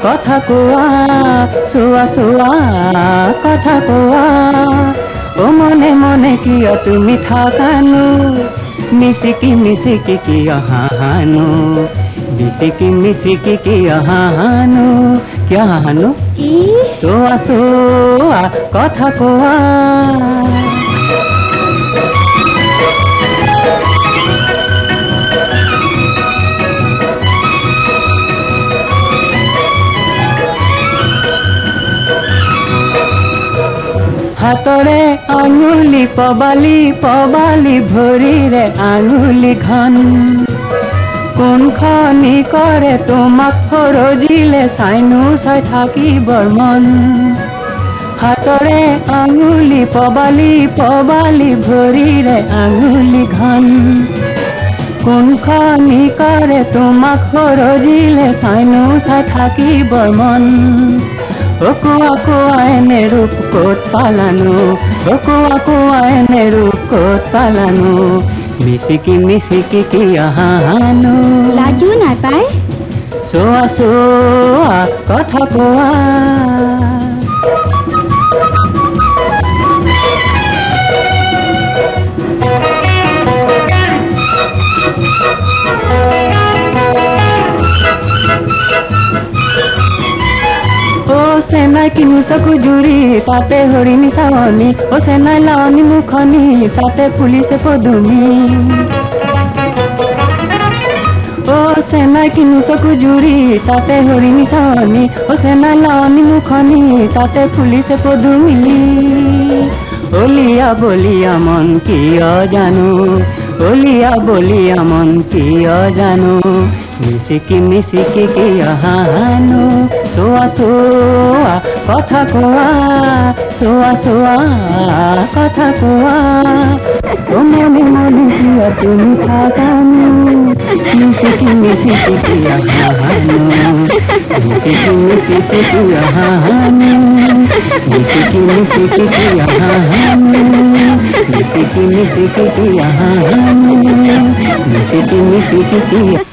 কথা কোৱা চোৱা চোৱা কথা কোৱা ও মনে মনে কিয় তুমি থাকানো মিচিকি মিচিকি কিয় হাহানো মিচিকি মিচিকি কিয় হাহানো কিয় হাহানো চোৱা চোৱা কথা কোৱা হাতৰে আঙুলি পবালি পবালি ভৰিৰে আঙুলি ঘন কোনখনি কৰে তোমাক ফৰজিলে চাইনো চাই থাকিবৰ মন হাতৰে আঙুলি পবালি পবালি ভৰিৰে আঙুলি ঘন কোনখনি কৰে তোমাক ফৰজিলে চাইনো চাই থাকিবৰ মন কোৱা কোৱা এনে ৰূপ ক'ত পালানো কোৱা কোৱা এনে ৰূপ ক'ত পালানো মিচিকি মিচিকি কিয় হাহানো লাজো নাপায় চোৱা চোৱা কথা কোৱা চেনাই কিনো চকু জুৰি তাতে হৰিণী চাৱনী চেনাই লাৱনী মুখনি তাতে ফুলিছে পদুমী চেনাই কিনো চকু জুৰি তাতে হৰিণী চাৱনী চেনাই লাৱনী মুখনি তাতে ফুলিছে পদুমী অলিয়া বলিয়া মন কিয় জানো অলিয়া বলিয়া মন কিয় জানো মিচিকি মিচিকি কিয় হাহানো চোৱা চোৱা কথা কোৱা চোৱা চোৱা কথা কোৱা মনে মনে কিয় তুমি থাকানো মিচিকি মিচিকি কিয় হাহানো মিচিকি মিচিকি কিয় হাহানো মিচিকি মিচিকি কিয় হাহানো মিচিকি মিচিকি কিয় হাহানো মিচিকি মিচিকি কিয়